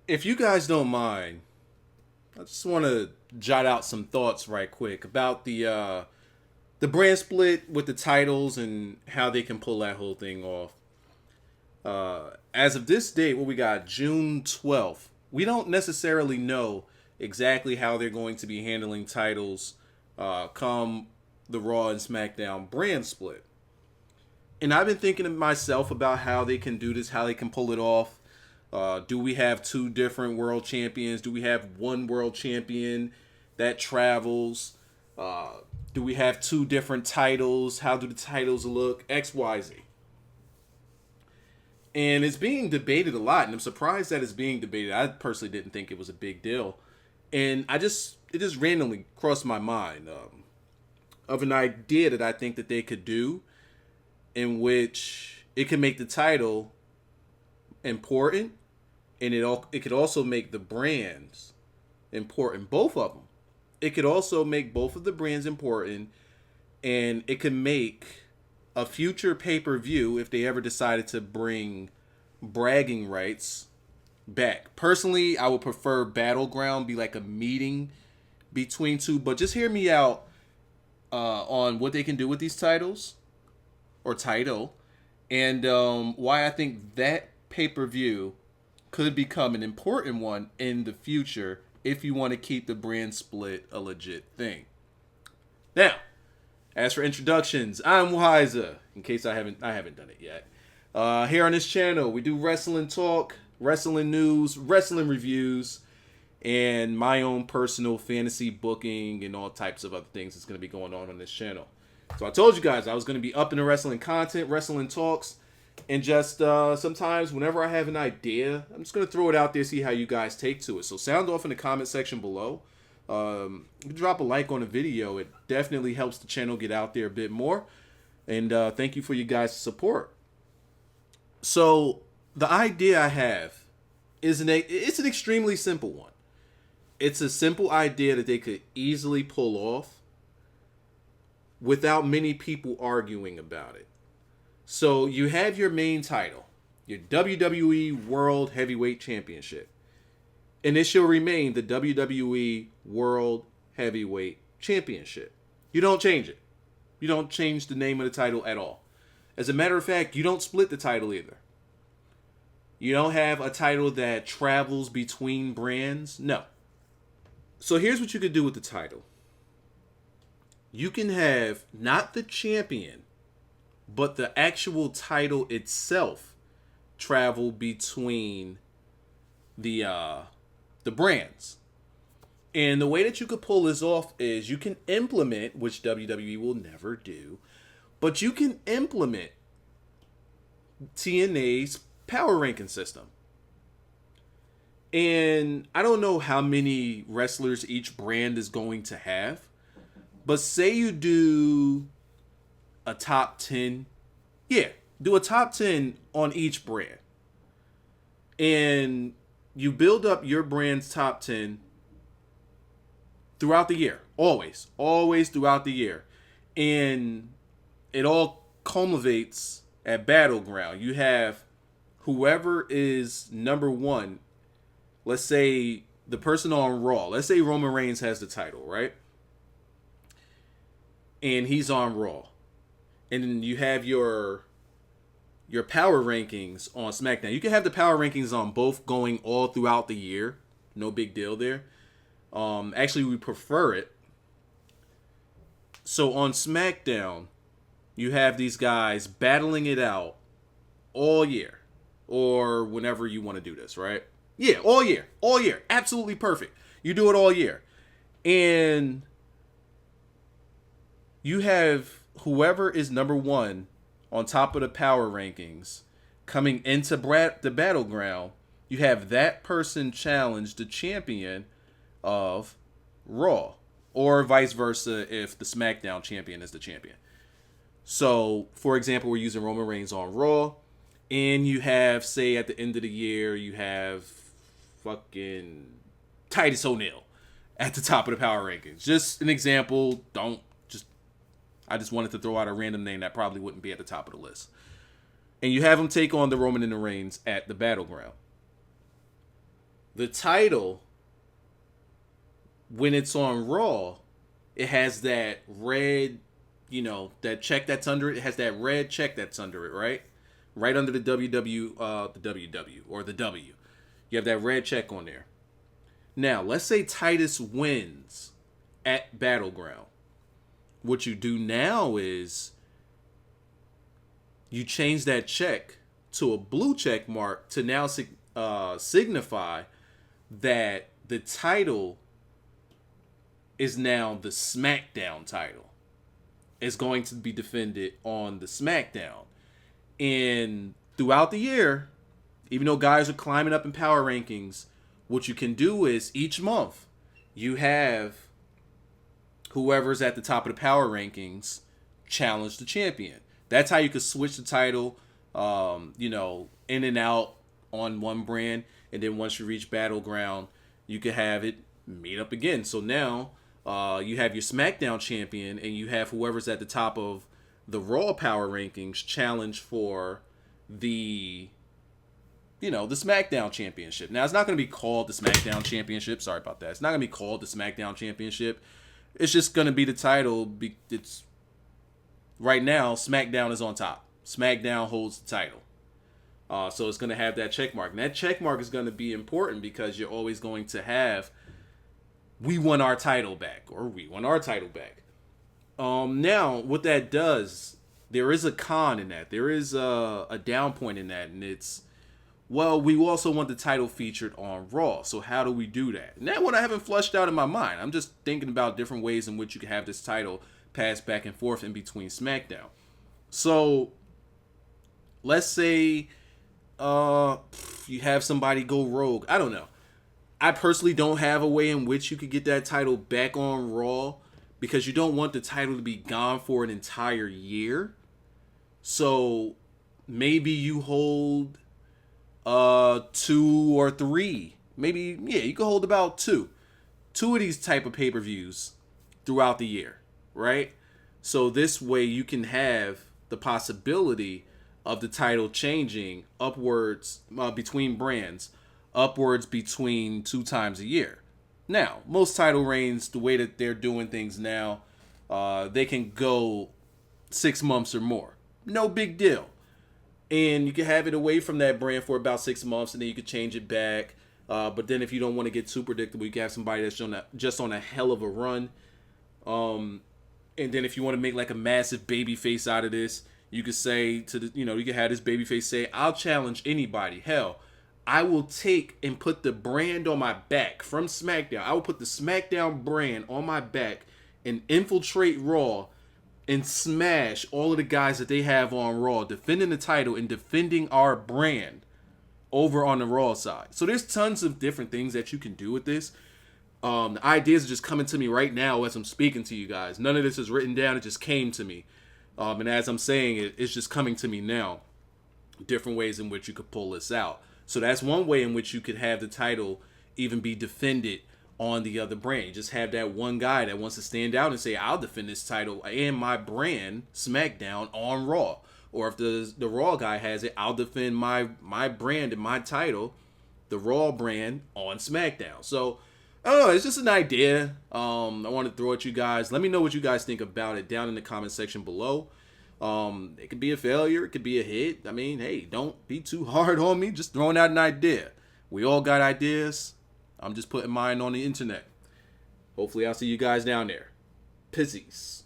If you guys don't mind, I just want to jot out some thoughts right quick about the brand split with the titles and how they can pull that whole thing off. As of this date, what we got, June 12th, we don't necessarily know exactly how they're going to be handling titles come the Raw and SmackDown brand split. And I've been thinking to myself about how they can do this, how they can pull it off. Do we have two different world champions? Do we have one world champion that travels? Do we have two different titles? How do the titles look? X, Y, Z. And it's being debated a lot, and I'm surprised that it's being debated. I personally didn't think it was a big deal, and it just randomly crossed my mind of an idea that I think that they could do, in which it could make the title important, and it could also make the brands important, both of them. It could also make both of the brands important, and it could make a future pay-per-view, if they ever decided to bring bragging rights back. Personally, I would prefer Battleground be like a meeting between two, but just hear me out on what they can do with these titles or title, and why I think that pay-per-view could become an important one in the future if you want to keep the brand split a legit thing. Now, as for introductions, I'm Wiza. In case I haven't done it yet. Here on this channel, we do wrestling talk, wrestling news, wrestling reviews, and my own personal fantasy booking and all types of other things that's going to be going on this channel. So I told you guys I was going to be up in the wrestling content, wrestling talks, and just sometimes whenever I have an idea, I'm just going to throw it out there, see how you guys take to it. So sound off in the comment section below. You can drop a like on the video. It definitely helps the channel get out there a bit more. And thank you for you guys' support. So the idea I have is it's an extremely simple one. It's a simple idea that they could easily pull off without many people arguing about it. So you have your main title, your WWE World Heavyweight Championship. And it shall remain the WWE World Heavyweight Championship. You don't change it. You don't change the name of the title at all. As a matter of fact, you don't split the title either. You don't have a title that travels between brands. No. So here's what you could do with the title. You can have not the champion, but the actual title itself travel between the brands. And the way that you could pull this off is you can implement, which WWE will never do, but you can implement TNA's power ranking system. And I don't know how many wrestlers each brand is going to have, but say you do a top 10. Yeah, do a top 10 on each brand. And you build up your brand's top 10 throughout the year. Always throughout the year. And it all culminates at Battleground. You have whoever is number one. Let's say the person on Raw. Let's say Roman Reigns has the title, right? And he's on Raw. And then you have your power rankings on SmackDown. You can have the power rankings on both going all throughout the year. No big deal there. Actually, we prefer it. So on SmackDown, you have these guys battling it out all year. Or whenever you want to do this, right? Yeah, all year. All year. Absolutely perfect. You do it all year. And you have whoever is number one on top of the power rankings coming into the Battleground. You have that person challenge the champion of Raw. Or vice versa if the SmackDown champion is the champion. So, for example, we're using Roman Reigns on Raw. And you have, say, at the end of the year, you have fucking Titus O'Neil at the top of the power rankings. Just an example. I just wanted to throw out a random name that probably wouldn't be at the top of the list. And you have him take on the Roman and the Reigns at the Battleground. The title, when it's on Raw, it has that red, that check that's under it. It has that red check that's under it, right? Right under the WW or the W. You have that red check on there. Now, let's say Titus wins at Battleground. What you do now is you change that check to a blue check mark to now signify that the title is now the Smackdown title. It's going to be defended on the Smackdown. And throughout the year, even though guys are climbing up in power rankings, what you can do is each month you have whoever's at the top of the power rankings challenge the champion. That's how you can switch the title, in and out on one brand. And then once you reach Battleground, you can have it meet up again. So now you have your SmackDown champion and you have whoever's at the top of the Raw power rankings challenge for the SmackDown Championship. Now, it's not going to be called the SmackDown Championship. Sorry about that. It's not going to be called the SmackDown Championship. It's just going to be the title. It's right now, SmackDown is on top. SmackDown holds the title. So it's going to have that check mark. And that check mark is going to be important because you're always going to have, we won our title back, or we won our title back. Now, what that does, there is a con in that. There is a down point in that, and it's, well, we also want the title featured on Raw. So how do we do that? And that one I haven't flushed out in my mind. I'm just thinking about different ways in which you can have this title pass back and forth in between SmackDown. So let's say you have somebody go rogue. I don't know. I personally don't have a way in which you could get that title back on Raw because you don't want the title to be gone for an entire year. So maybe you hold 2 or 3. Maybe, you can hold about 2 of these type of pay-per-views throughout the year, right? So this way you can have the possibility of the title changing upwards between brands, upwards between 2 times a year. Now, most title reigns, the way that they're doing things now, they can go 6 months or more. No big deal. And you can have it away from that brand for about 6 months, and then you can change it back. But then if you don't want to get too predictable, you can have somebody that's just on a hell of a run. And then if you want to make like a massive baby face out of this, you could say to the, you can have this baby face say, I'll challenge anybody. Hell, I will take and put the brand on my back from SmackDown. I will put the SmackDown brand on my back and infiltrate Raw and smash all of the guys that they have on Raw, defending the title and defending our brand over on the Raw side. So there's tons of different things that you can do with this. The ideas are just coming to me right now as I'm speaking to you guys. None of this is written down. It just came to me. And as I'm saying it, it's just coming to me now. Different ways in which you could pull this out. So that's one way in which you could have the title even be defended on the other brand. You just have that one guy that wants to stand out and say, I'll defend this title and my brand, SmackDown, on Raw. Or if the Raw guy has it, I'll defend my brand and my title, the Raw brand, on SmackDown. So, I don't know, it's just an idea. I want to throw at you guys. Let me know what you guys think about it down in the comment section below. It could be a failure. It could be a hit. I mean, hey, don't be too hard on me. Just throwing out an idea. We all got ideas. I'm just putting mine on the internet. Hopefully I'll see you guys down there. Pizzies.